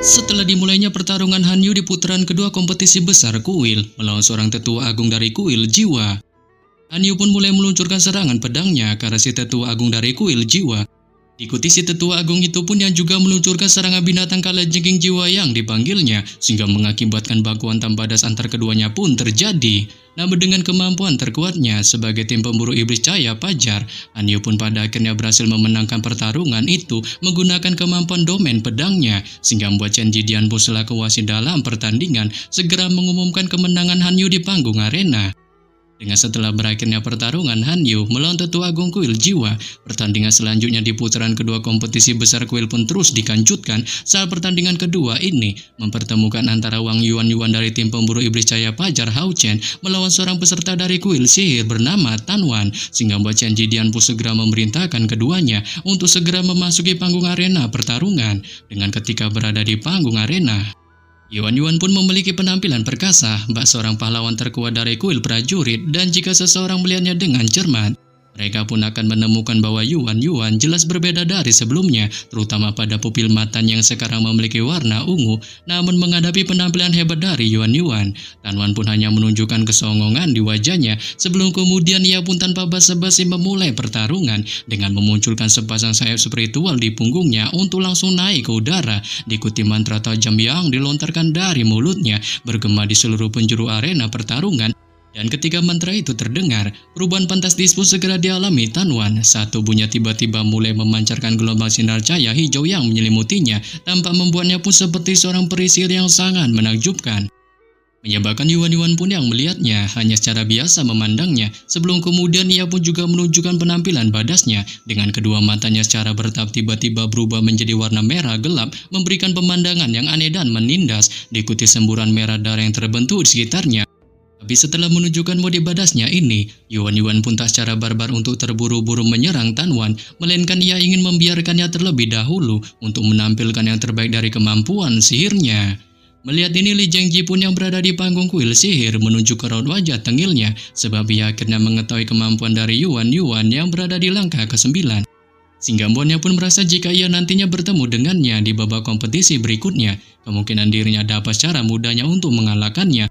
Setelah dimulainya pertarungan Hanyu di putaran kedua kompetisi besar Kuil melawan seorang tetua agung dari Kuil Jiwa, Hanyu pun mulai meluncurkan serangan pedangnya ke arah si tetua agung dari Kuil Jiwa. Diikuti si tetua agung itu pun yang juga meluncurkan serangan binatang kalajengking jiwa yang dipanggilnya, sehingga mengakibatkan baku hantam badas antar keduanya pun terjadi. Namun dengan kemampuan terkuatnya sebagai tim pemburu iblis cahaya Pajar, Hanyu pun pada akhirnya berhasil memenangkan pertarungan itu menggunakan kemampuan domain pedangnya, sehingga membuat Chen Jidian pun selaku wasit dalam pertandingan segera mengumumkan kemenangan Hanyu di panggung arena. Dengan setelah berakhirnya pertarungan Hanyu melawan tetua agung Kuil Jiwa, pertandingan selanjutnya di putaran kedua kompetisi besar Kuil pun terus dikanjutkan saat pertandingan kedua ini mempertemukan antara Wang Yuan dari tim pemburu iblis cahaya Pajar Hao Chen melawan seorang peserta dari Kuil sihir bernama Tan Wan, sehingga Mbak Chen Jidian pun segera memerintahkan keduanya untuk segera memasuki panggung arena pertarungan. Dengan ketika berada di panggung arena, Yuan pun memiliki penampilan perkasa, bak seorang pahlawan terkuat dari Kuil prajurit, dan jika seseorang melihatnya dengan cermat, mereka pun akan menemukan bahwa Yuan jelas berbeda dari sebelumnya, terutama pada pupil matanya yang sekarang memiliki warna ungu. Namun menghadapi penampilan hebat dari Yuan, Tan Wan pun hanya menunjukkan kesongongan di wajahnya, sebelum kemudian ia pun tanpa basa-basi memulai pertarungan dengan memunculkan sepasang sayap spiritual di punggungnya untuk langsung naik ke udara, diikuti mantra tajam yang dilontarkan dari mulutnya bergema di seluruh penjuru arena pertarungan. Dan ketika mantra itu terdengar, perubahan fantastis pun segera dialami Tan Wan saat tubuhnya tiba-tiba mulai memancarkan gelombang sinar cahaya hijau yang menyelimutinya, tampak membuatnya pun seperti seorang perisir yang sangat menakjubkan. Menyebabkan Yuan pun yang melihatnya hanya secara biasa memandangnya, sebelum kemudian ia pun juga menunjukkan penampilan badasnya dengan kedua matanya secara bertahap tiba-tiba berubah menjadi warna merah gelap, memberikan pemandangan yang aneh dan menindas, diikuti semburan merah darah yang terbentuk di sekitarnya. Tapi setelah menunjukkan mode badasnya ini, Yuan pun tak secara barbar untuk terburu-buru menyerang Tan Wan, melainkan ia ingin membiarkannya terlebih dahulu untuk menampilkan yang terbaik dari kemampuan sihirnya. Melihat ini, Li Zhengji pun yang berada di panggung kuil sihir menunjuk ke raut wajah tengilnya, sebab ia akhirnya mengetahui kemampuan dari Yuan yang berada di langkah ke-9. Sehingga membuatnya pun merasa jika ia nantinya bertemu dengannya di babak kompetisi berikutnya, kemungkinan dirinya dapat secara mudahnya untuk mengalahkannya.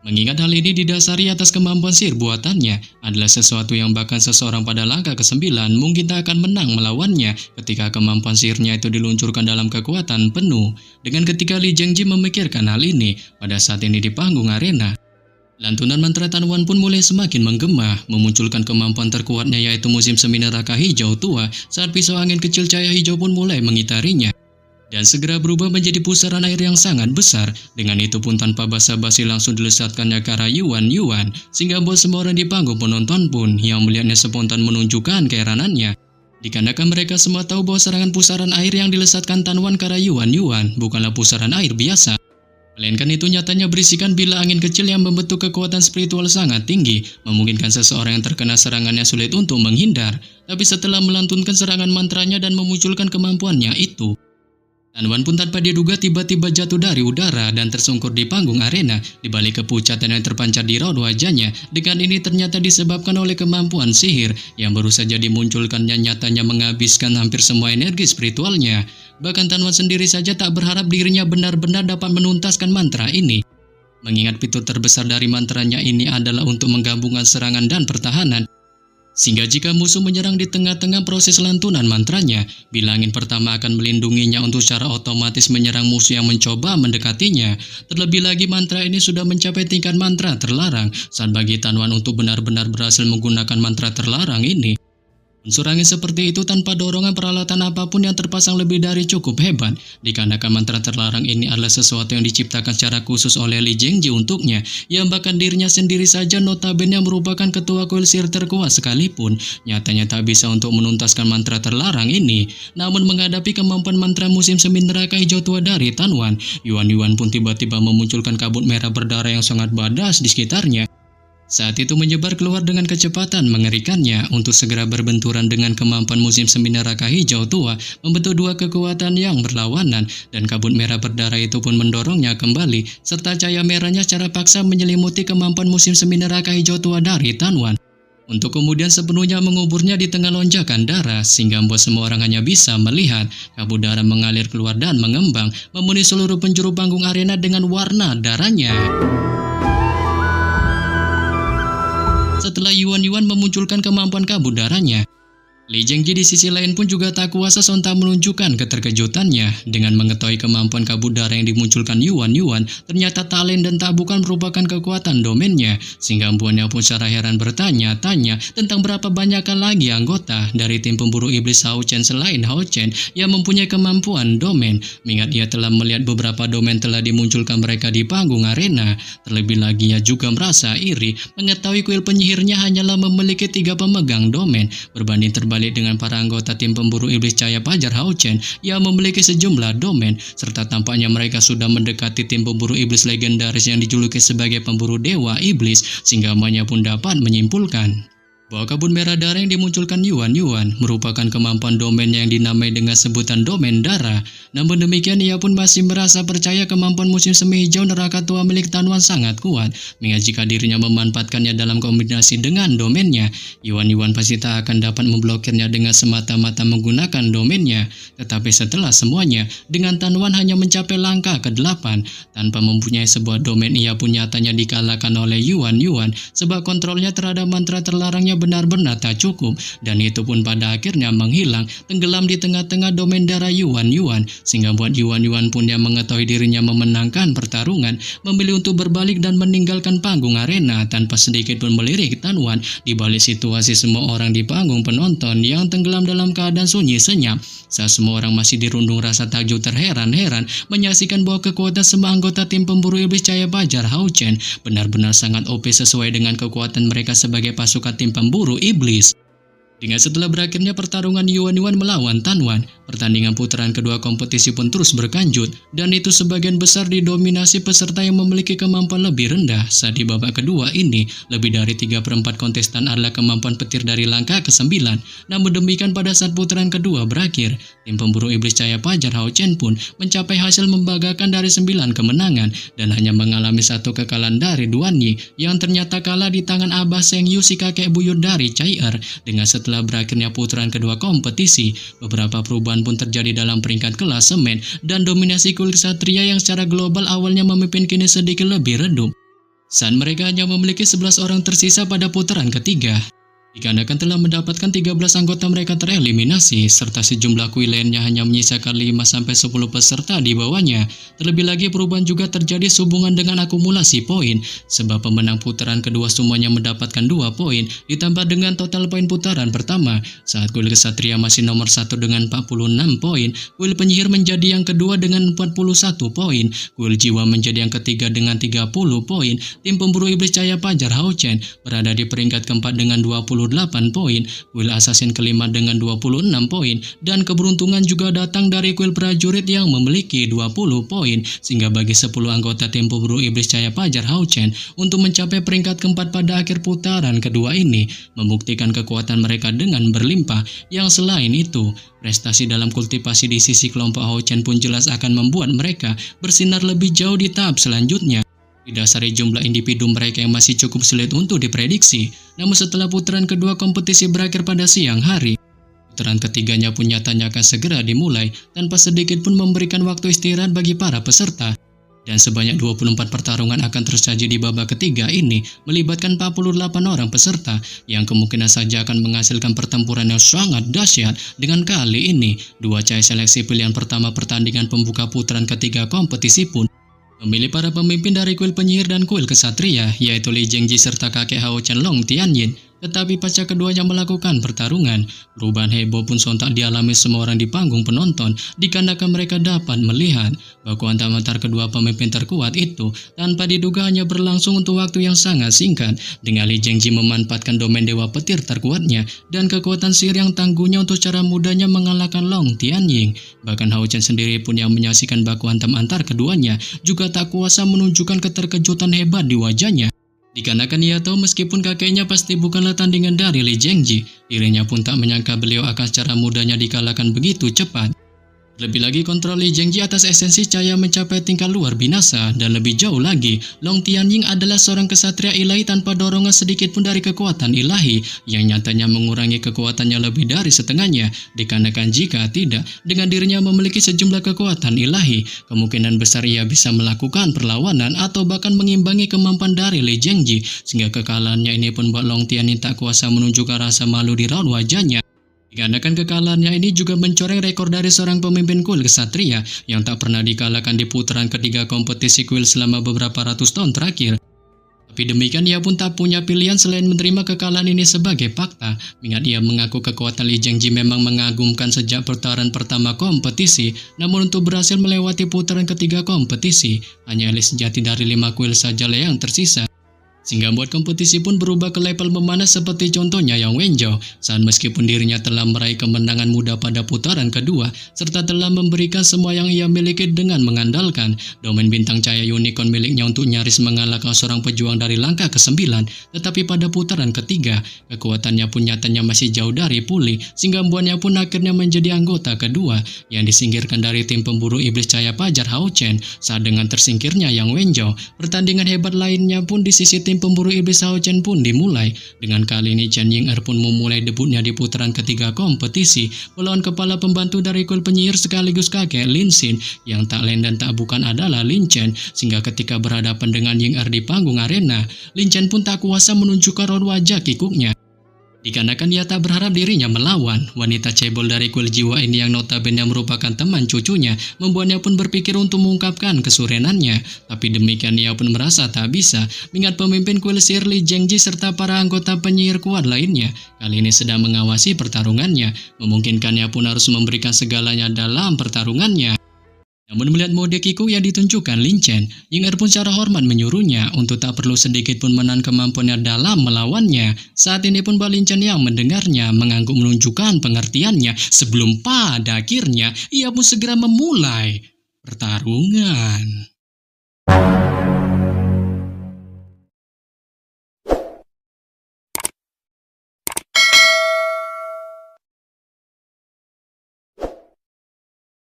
Mengingat hal ini didasari atas kemampuan sihir buatannya adalah sesuatu yang bahkan seseorang pada langkah ke-9 mungkin tak akan menang melawannya ketika kemampuan sihirnya itu diluncurkan dalam kekuatan penuh. Dengan ketika Li Zhengji memikirkan hal ini pada saat ini di panggung arena, lantunan mantra Tan Wan pun mulai semakin menggema, memunculkan kemampuan terkuatnya yaitu musim semi neraka hijau tua saat pisau angin kecil cahaya hijau pun mulai mengitarinya dan segera berubah menjadi pusaran air yang sangat besar. Dengan itu pun tanpa basa-basi langsung dilesatkannya ke arah Yuan, sehingga buat semua orang di panggung penonton pun yang melihatnya spontan menunjukkan keheranannya. Dikarenakan mereka semua tahu bahwa serangan pusaran air yang dilesatkan Tan Wan ke arah Yuan bukanlah pusaran air biasa, melainkan itu nyatanya berisikan bila angin kecil yang membentuk kekuatan spiritual sangat tinggi, memungkinkan seseorang yang terkena serangannya sulit untuk menghindar. Tapi setelah melantunkan serangan mantranya dan memunculkan kemampuannya itu, Tan Wan pun tanpa diduga tiba-tiba jatuh dari udara dan tersungkur di panggung arena di balik kepucatan yang terpancar di raut wajahnya. Dengan ini ternyata disebabkan oleh kemampuan sihir yang baru saja dimunculkannya nyatanya menghabiskan hampir semua energi spiritualnya. Bahkan Tan Wan sendiri saja tak berharap dirinya benar-benar dapat menuntaskan mantra ini. Mengingat fitur terbesar dari mantranya ini adalah untuk menggabungkan serangan dan pertahanan. Sehingga jika musuh menyerang di tengah-tengah proses lantunan mantranya, bilangin pertama akan melindunginya untuk secara otomatis menyerang musuh yang mencoba mendekatinya. Terlebih lagi mantra ini sudah mencapai tingkat mantra terlarang, saat bagi Tan Wan untuk benar-benar berhasil menggunakan mantra terlarang ini, unsur angin seperti itu tanpa dorongan peralatan apapun yang terpasang lebih dari cukup hebat. Dikarenakan mantra terlarang ini adalah sesuatu yang diciptakan secara khusus oleh Li Zhengji untuknya, yang bahkan dirinya sendiri saja notabene merupakan ketua kuil sihir terkuat sekalipun, nyatanya tak bisa untuk menuntaskan mantra terlarang ini. Namun menghadapi kemampuan mantra musim semi neraka hijau tua dari Tan Wan, Yuan pun tiba-tiba memunculkan kabut merah berdarah yang sangat badas di sekitarnya. Saat itu menyebar keluar dengan kecepatan mengerikannya untuk segera berbenturan dengan kemampuan musim semi neraka hijau tua, membentuk dua kekuatan yang berlawanan, dan kabut merah berdarah itu pun mendorongnya kembali, serta cahaya merahnya secara paksa menyelimuti kemampuan musim semi neraka hijau tua dari Tan Wan. untuk kemudian sepenuhnya menguburnya di tengah lonjakan darah sehingga membuat semua orang hanya bisa melihat kabut darah mengalir keluar dan mengembang memenuhi seluruh penjuru panggung arena dengan warna darahnya. Setelah Yuan Yuan memunculkan kemampuan kabut darahnya, Li Zhengji di sisi lain pun juga tak kuasa sontak menunjukkan keterkejutannya dengan mengetahui kemampuan kabut darah yang dimunculkan Yuan Yuan ternyata tak lain dan tak bukan merupakan kekuatan domainnya, sehingga membuatnya pun secara heran bertanya-tanya tentang berapa banyakkah lagi anggota dari tim pemburu iblis Hao Chen selain Hao Chen yang mempunyai kemampuan domain, mengingat ia telah melihat beberapa domain telah dimunculkan mereka di panggung arena. Terlebih lagi ia juga merasa iri mengetahui kuil penyihirnya hanyalah memiliki 3 pemegang domain berbanding terbalik dengan para anggota tim pemburu iblis cahaya fajar Hao Chen yang memiliki sejumlah domain, serta tampaknya mereka sudah mendekati tim pemburu iblis legendaris yang dijuluki sebagai pemburu dewa iblis, sehingga Manya pun dapat menyimpulkan bahwa kabut merah darah yang dimunculkan Yuan Yuan merupakan kemampuan domain yang dinamai dengan sebutan domain darah. Namun demikian ia pun masih merasa percaya kemampuan musim semi hijau neraka tua milik Tan Wan sangat kuat, mengingat jika dirinya memanfaatkannya dalam kombinasi dengan domainnya, Yuan Yuan pasti tak akan dapat memblokirnya dengan semata-mata menggunakan domainnya. Tetapi setelah semuanya, dengan Tan Wan hanya mencapai langkah ke-8 tanpa mempunyai sebuah domain, ia pun nyatanya dikalahkan oleh Yuan Yuan sebab kontrolnya terhadap mantra terlarangnya benar-benar tak cukup, dan itu pun pada akhirnya menghilang tenggelam di tengah-tengah domain darah Yuan Yuan, sehingga buat Yuan Yuan pun yang mengetahui dirinya memenangkan pertarungan memilih untuk berbalik dan meninggalkan panggung arena tanpa sedikit pun melirik Tan Wan. Di balik situasi semua orang di panggung penonton yang tenggelam dalam keadaan sunyi senyap saat semua orang masih dirundung rasa takjub terheran-heran menyaksikan bahwa kekuatan semua anggota tim pemburu iblis cahaya fajar Hao Chen benar-benar sangat OP sesuai dengan kekuatan mereka sebagai pasukan tim pemburu iblis. Dengan setelah berakhirnya pertarungan Yuan Yuan melawan Tan Wan, pertandingan putaran kedua kompetisi pun terus berlanjut, dan itu sebagian besar didominasi peserta yang memiliki kemampuan lebih rendah. Saat di babak kedua ini, lebih dari 3/4 kontestan adalah kemampuan petir dari langkah ke-9. Namun demikian pada saat putaran kedua berakhir, tim pemburu iblis cahaya fajar Hao Chen pun mencapai hasil membanggakan dari 9 kemenangan dan hanya mengalami 1 kekalahan dari Duan Yi yang ternyata kalah di tangan Abah Seng Yu si kakek buyut dari Chai Er. Dengan setelah berakhirnya putaran kedua kompetisi, beberapa perubahan pun terjadi dalam peringkat klasemen dan dominasi kuil Ksatria yang secara global awalnya memimpin kini sedikit lebih redup saat mereka hanya memiliki 11 orang tersisa pada putaran ketiga. Dikarenakan telah mendapatkan 13 anggota mereka tereliminasi, serta sejumlah kuil lainnya hanya menyisakan 5-10 peserta di bawahnya. Terlebih lagi perubahan juga terjadi sehubungan dengan akumulasi poin, sebab pemenang putaran kedua semuanya mendapatkan 2 poin, ditambah dengan total poin putaran pertama. Saat kuil Ksatria masih nomor 1 dengan 46 poin, kuil penyihir menjadi yang kedua dengan 41 poin, kuil jiwa menjadi yang ketiga dengan 30 poin, tim pemburu iblis cahaya fajar Hao Chen berada di peringkat keempat dengan 28 poin, kuil assassin kelima dengan 26 poin, dan keberuntungan juga datang dari kuil prajurit yang memiliki 20 poin, sehingga bagi 10 anggota tim pemburu iblis cahaya fajar Hao Chen untuk mencapai peringkat keempat pada akhir putaran kedua ini, membuktikan kekuatan mereka dengan berlimpah. Yang selain itu, prestasi dalam kultivasi di sisi kelompok Hao Chen pun jelas akan membuat mereka bersinar lebih jauh di tahap selanjutnya. Didasari jumlah individu mereka yang masih cukup sulit untuk diprediksi. Namun setelah putaran kedua kompetisi berakhir pada siang hari, putaran ketiganya pun nyatanya akan segera dimulai tanpa sedikit pun memberikan waktu istirahat bagi para peserta. Dan sebanyak 24 pertarungan akan tersaji di babak ketiga ini, melibatkan 48 orang peserta yang kemungkinan saja akan menghasilkan pertempuran yang sangat dahsyat. Dengan kali ini, 2 cahaya seleksi pilihan pertama pertandingan pembuka putaran ketiga kompetisi pun memilih para pemimpin dari kuil penyihir dan kuil kesatria, yaitu Li Zhengji serta kakek Hao Chen Long Tianyin. Tetapi pasca keduanya melakukan pertarungan, perubahan heboh pun sontak dialami semua orang di panggung penonton, dikarenakan mereka dapat melihat baku antar kedua pemimpin terkuat itu tanpa diduga hanya berlangsung untuk waktu yang sangat singkat, dengan Li Zhengji memanfaatkan domain dewa petir terkuatnya dan kekuatan sihir yang tangguhnya untuk cara mudahnya mengalahkan Long Tianying. Bahkan Hao Chen sendiri pun yang menyaksikan baku hantam antar keduanya juga tak kuasa menunjukkan keterkejutan hebat di wajahnya. Dikarenakan ia tahu meskipun kakeknya pasti bukanlah tandingan dari Li Zhengji, dirinya pun tak menyangka beliau akan secara mudahnya dikalahkan begitu cepat. Lebih lagi kontrol Li Zhengji atas esensi cahaya mencapai tingkat luar binasa, dan lebih jauh lagi, Long Tianying adalah seorang kesatria ilahi tanpa dorongan sedikit pun dari kekuatan ilahi, yang nyatanya mengurangi kekuatannya lebih dari setengahnya, dikarenakan jika tidak, dengan dirinya memiliki sejumlah kekuatan ilahi, kemungkinan besar ia bisa melakukan perlawanan atau bahkan mengimbangi kemampuan dari Li Zhengji, sehingga kekalahannya ini pun buat Long Tianying tak kuasa menunjukkan rasa malu di raut wajahnya. Dikarenakan kekalahannya ini juga mencoreng rekor dari seorang pemimpin kuil kesatria yang tak pernah dikalahkan di putaran ketiga kompetisi kuil selama beberapa ratus tahun terakhir. Tapi demikian ia pun tak punya pilihan selain menerima kekalahan ini sebagai fakta, mengingat ia mengaku kekuatan Li Zhengji memang mengagumkan sejak putaran pertama kompetisi, namun untuk berhasil melewati putaran ketiga kompetisi, hanya elit sejati dari 5 kuil sajalah yang tersisa. Sehingga membuat kompetisi pun berubah ke level memanas seperti contohnya Yang Wenzhou saat meskipun dirinya telah meraih kemenangan mudah pada putaran kedua serta telah memberikan semua yang ia miliki dengan mengandalkan domain bintang cahaya unicorn miliknya untuk nyaris mengalahkan seorang pejuang dari langkah ke-9, tetapi pada putaran ketiga kekuatannya pun nyatanya masih jauh dari pulih sehingga membuatnya pun akhirnya menjadi anggota kedua yang disingkirkan dari tim pemburu iblis cahaya fajar Hao Chen. Saat dengan tersingkirnya Yang Wenzhou, pertandingan hebat lainnya pun di sisi tim pemburu iblis Hao Chen pun dimulai. Dengan kali ini Chen Ying'er pun memulai debutnya di putaran ketiga kompetisi melawan kepala pembantu dari kuil penyihir sekaligus kakek Lin Xin yang tak lain dan tak bukan adalah Lin Chen, sehingga ketika berhadapan dengan Ying'er di panggung arena, Lin Chen pun tak kuasa menunjukkan raut wajah kikuknya. Dikarenakan ia tak berharap dirinya melawan wanita cebol dari kuil jiwa ini yang notabene merupakan teman cucunya, membuatnya pun berpikir untuk mengungkapkan kesurenannya. Tapi demikian ia pun merasa tak bisa, mengingat pemimpin kuil sihir Li Zhengji serta para anggota penyihir kuat lainnya kali ini sedang mengawasi pertarungannya, memungkinkannya pun harus memberikan segalanya dalam pertarungannya. Namun melihat mode kikuk yang ditunjukkan Lin Chen, Ying'er pun secara hormat menyuruhnya untuk tak perlu sedikit pun menahan kemampuannya dalam melawannya. Saat ini pun Lin Chen yang mendengarnya mengangguk menunjukkan pengertiannya sebelum pada akhirnya ia pun segera memulai pertarungan.